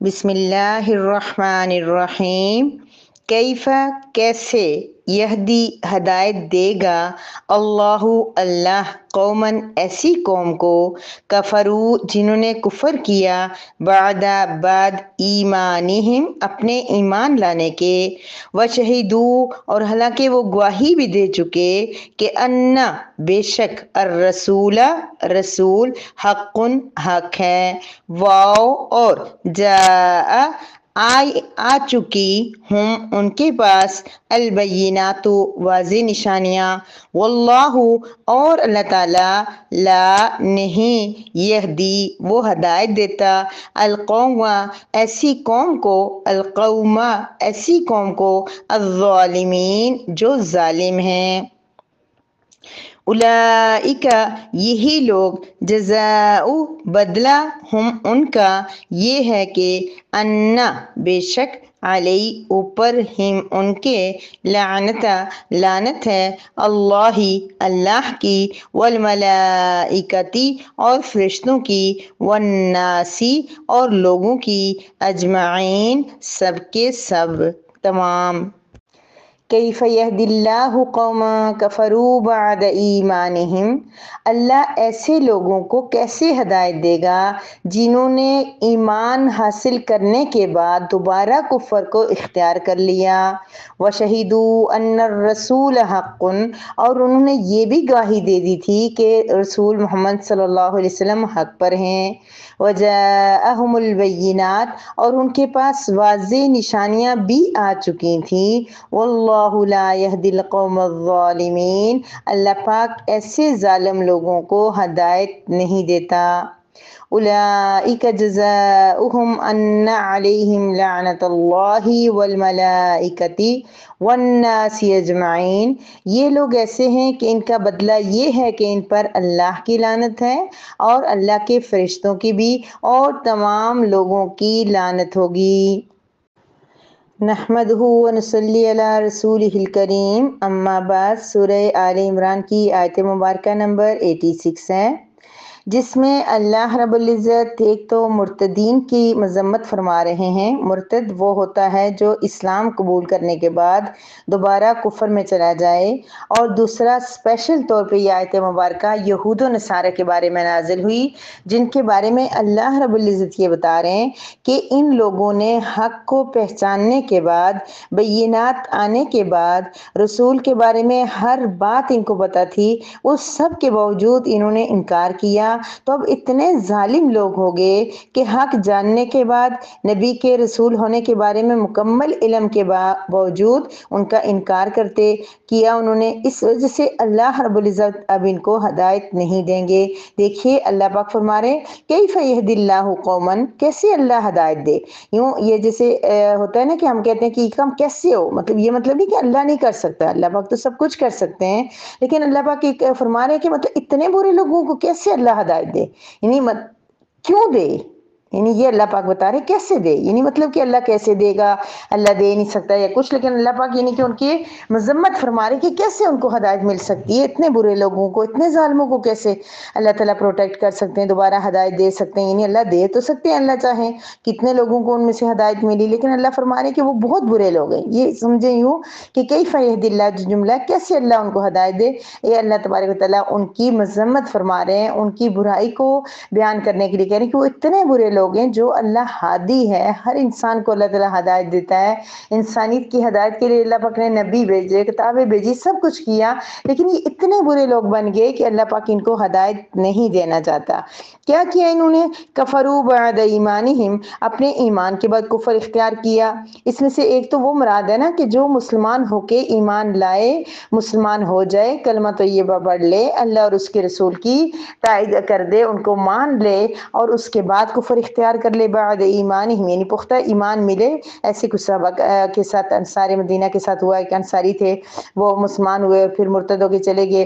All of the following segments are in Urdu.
بسم اللہ الرحمن الرحیم۔ کیفا کیسے، یہدی ہدایت دے گا، اللہ اللہ، قومن ایسی قوم کو، کفرو جنہوں نے کفر کیا، بعد بعد ایمانہم اپنے ایمان لانے کے، وشہدو اور حالانکہ وہ گواہی بھی دے چکے کہ انا بے شک الرسول رسول حق ہے، واو اور جاء آ چکی ہم ان کے پاس البینات واضح نشانیاں، واللہ اور اللہ تعالیٰ لا نہیں، یہدی وہ ہدایت دیتا، القوم ایسی قوم کو، القوم ایسی قوم کو، الظالمین جو ظالم ہیں۔ اولئک یہی لوگ، جزاؤ بدلہ، ہم ان کا یہ ہے کہ انا بے شک علی اوپر ہم ان کے، لعنت ہے، اللہ اللہ کی، والملائکتی اور فرشتوں کی، والناسی اور لوگوں کی، اجمعین سب کے سب تمام۔ کیف یہدی اللہ قوما کفروا بعد ایمانہم، اللہ ایسے لوگوں کو کیسے ہدایت دے گا جنہوں نے ایمان حاصل کرنے کے بعد دوبارہ کفر کو اختیار کر لیا، وشہدوا ان الرسول حق اور انہوں نے یہ بھی گواہی دے دی تھی کہ رسول محمد صلی اللہ علیہ وسلم حق پر ہیں، وجاءہم البینات اور ان کے پاس واضح نشانیاں بھی آ چکی تھیں، واللہ لا یہدی القوم الظالمین اللہ پاک ایسے ظالم لوگوں کو ہدایت نہیں دیتا۔ اولئک جزاؤہم ان علیہم لعنت اللہ والملائکۃ والناس اجمعین، یہ لوگ ایسے ہیں کہ ان کا بدلہ یہ ہے کہ ان پر اللہ کی لعنت ہے اور اللہ کے فرشتوں کی بھی اور تمام لوگوں کی لعنت ہوگی۔ نحمدہ ونصلی علی رسولہ الکریم، اما بعد، سورہ آل عمران کی آیت مبارکہ نمبر 86 ہے، جس میں اللہ رب العزت ایک تو مرتدین کی مذمت فرما رہے ہیں۔ مرتد وہ ہوتا ہے جو اسلام قبول کرنے کے بعد دوبارہ کفر میں چلا جائے، اور دوسرا اسپیشل طور پہ یہ آیت مبارکہ یہود و نصارہ کے بارے میں نازل ہوئی، جن کے بارے میں اللہ رب العزت یہ بتا رہے ہیں کہ ان لوگوں نے حق کو پہچاننے کے بعد، بینات آنے کے بعد، رسول کے بارے میں ہر بات ان کو پتہ تھی، اس سب کے باوجود انہوں نے انکار کیا، تو اب اتنے ظالم لوگ ہو گئے کہ حق جاننے کے بعد، نبی کے رسول ہونے کے بارے میں مکمل علم کے باوجود ان کا انکار کرتے کیا انہوں نے، اس وجہ سے اللہ رب العزت اب ان کو ہدایت نہیں دیں گے۔ دیکھیے اللہ پاک فرما رہے کیف یہدی اللہ قوما، کیسے اللہ ہدایت دے، یوں یہ جیسے ہوتا ہے نا کہ ہم کہتے ہیں کہ یہ کام کیسے ہو، مطلب یہ مطلب نہیں کہ اللہ نہیں کر سکتا، اللہ پاک تو سب کچھ کر سکتے ہیں، لیکن اللہ پاک فرما رہے ہیں کہ مطلب اتنے برے لوگوں کو کیسے اللہ ہدایت دے، یعنی کیوں دے، یعنی یہ اللہ پاک بتا رہے کیسے دے، یعنی مطلب کہ اللہ کیسے دے گا، اللہ دے نہیں سکتا یا کچھ، لیکن اللہ پاک یعنی کہ ان کی مذمت فرما رہے کہ کیسے ان کو ہدایت مل سکتی ہے، اتنے برے لوگوں کو، اتنے ظالموں کو کیسے اللہ تعالیٰ پروٹیکٹ کر سکتے ہیں، دوبارہ ہدایت دے سکتے ہیں، یعنی اللہ دے تو سکتے ہیں اللہ چاہیں، کتنے لوگوں کو ان میں سے ہدایت ملی، لیکن اللہ فرما رہے کہ وہ بہت برے لوگ ہیں۔ یہ سمجھیں یوں کہ کیف یہدی اللہ جو جملہ ہے، کیسے اللہ ان کو ہدایت دے، یہ اللہ تبارک و تعالیٰ ان کی مذمت فرما رہے ہیں، ان کی برائی کو بیان کرنے کے لیے کہہ رہے ہیں کہ وہ اتنے برے لوگ ہیں جو اللہ ہادی ہے، ہر انسان کو اللہ تعالیٰ ہدایت دیتا ہے، انسانیت کی ہدایت کے لیے اللہ پاک نے نبی بھیجے، کتابیں بھیجی، سب کچھ کیا، لیکن یہ اتنے برے لوگ بن گئے کہ اللہ پاک ان کو ہدایت نہیں دینا چاہتا۔ کیا کیا انہوں نے، کفروا بعد ایمانہم، اپنے ایمان کے بعد کفر اختیار کیا۔ اس میں سے ایک تو وہ مراد ہے نا کہ جو مسلمان ہو کے ایمان لائے، مسلمان ہو جائے، کلمہ طیبہ پڑھ لے، اللہ اور اس کے رسول کی تائید کر دے، ان کو مان لے، اور اس کے بعد کفر اختیار کر لے، بعد ایمانہم یعنی پختہ ایمان ملے، ایسے کچھ صحابہ کے ساتھ انصار مدینہ کے ساتھ ہوا، ایک انصاری تھے، وہ مسلمان ہوئے پھر مرتد ہو کے چلے گئے،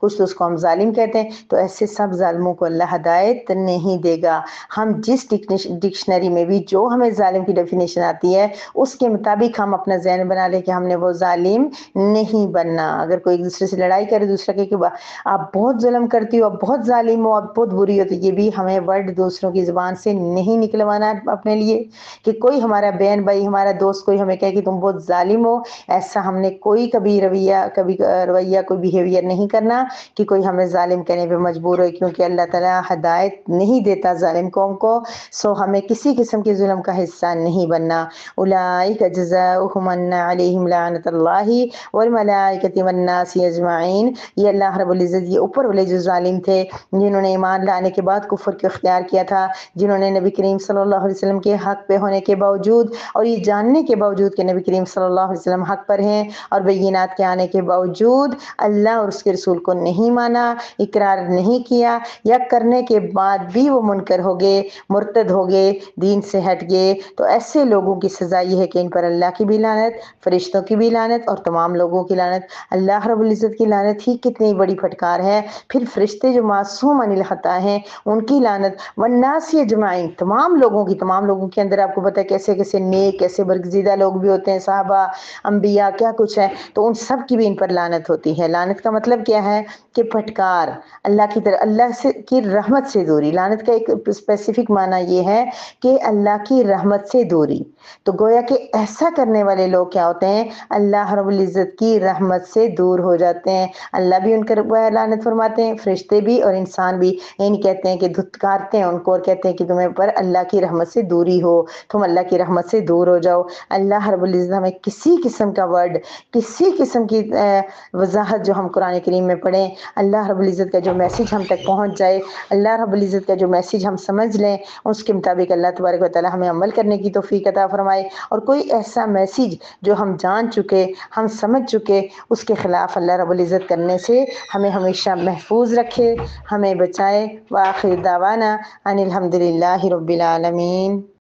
کچھ تو اس کو ہم ظالم کہتے ہیں. تو ایسے سب ظالموں کو اللہ ہدایت نہیں دے گا. ہم جس ڈکشنری میں بھی جو ہمیں ظالم کی ڈیفینیشن آتی ہے اس کے مطابق ہم اپنا ذہن بنا لیں کہ ہم نے وہ ظالم نہیں بننا. اگر کوئی ایک دوسرے سے لڑائی کرے, دوسرا کہ آپ بہت ظلم کرتی ہو, آپ بہت ظالم ہو, آپ بہت بری ہو, تو یہ بھی ہمیں ورڈ دوسروں کی زبان سے نہیں نکلوانا اپنے لیے. کہ کوئی ہمارا بہن بھائی, ہمارا دوست کوئی ہمیں کہے کہ تم بہت ظالم ہو, ایسا ہم نے کوئی کبھی رویہ کوئی بیہیویئر نہیں کرنا کہ کوئی ہمیں ظالم کہنے پہ مجبور ہو, کیونکہ اللہ تعالیٰ ہدایت نہیں دیتا ظالم قوم کو. سو ہمیں کسی قسم کے ظلم کا حصہ نہیں بننا. اولئک جزاؤہم ان علیہم لعنت اللہ والملائکۃ والناس اجمعین. یہ اللہ رب العزت, یہ اوپر والے جو ظالم تھے جنہوں نے ایمان لانے کے بعد کفر کو اختیار کیا تھا, جنہوں نے نبی کریم صلی اللہ علیہ وسلم کے حق پہ ہونے کے باوجود اور یہ جاننے کے باوجود کہ نبی کریم صلی اللہ علیہ وسلم حق پر ہیں اور بینات کے آنے کے باوجود اللہ اور اس کے رسول کو نہیں مانا, اقرار نہیں کیا, یا کرنے کے بعد بھی وہ منکر ہو گئے, مرتد ہو گئے, دین سے ہٹ گئے, تو ایسے لوگوں کی سزا یہ ہے کہ ان پر اللہ کی بھی لعنت, فرشتوں کی بھی لعنت اور تمام لوگوں کی لعنت. اللہ رب العزت کی لعنت ہی کتنی بڑی پھٹکار ہے. پھر فرشتے جو معصوم عن الخطا ہیں ان کی لعنت, والناس اجمعین, تمام لوگوں کی. تمام لوگوں کے اندر آپ کو پتہ ہے کیسے کیسے نیک, کیسے برگزیدہ لوگ بھی ہوتے ہیں, صحابہ, انبیاء, کیا کچھ ہے, تو ان سب کی بھی ان پر لعنت ہوتی ہے. لعنت کا مطلب کیا ہے کہ پھٹکار, اللہ کی طرف, اللہ سے کی رحمت سے دوری. لعنت کا ایک اسپیسیفک معنی یہ ہے کہ اللہ کی رحمت سے دوری. تو گویا کہ ایسا کرنے والے لوگ کیا ہوتے ہیں, اللہ رب العزت کی رحمت سے دور ہو جاتے ہیں. اللہ بھی ان پر لعنت فرماتے ہیں, فرشتے بھی اور انسان بھی. یعنی کہتے ہیں کہ دھتکارتے ہیں ان کو اور کہتے ہیں کہ تمہیں پر اللہ کی رحمت سے دوری ہو, تم اللہ کی رحمت سے دور ہو جاؤ. اللہ رب العزت ہمیں کسی قسم کا ورڈ, کسی قسم کی وضاحت جو ہم قرآن کریم میں پڑھیں, اللہ رب العزت کا جو میسیج ہم تک پہنچ جائے, اللہ رب العزت کا جو میسیج ہم سمجھ لیں, اس کے مطابق اللہ تبارک و تعالی ہمیں عمل کرنے کی توفیق عطا فرمائے. اور کوئی ایسا میسیج جو ہم جان چکے, ہم سمجھ چکے, اس کے خلاف اللہ رب العزت کرنے سے ہمیں ہمیشہ محفوظ رکھے, ہمیں بچائے. وآخر دعوانا ان الحمد للہ رب العالمین.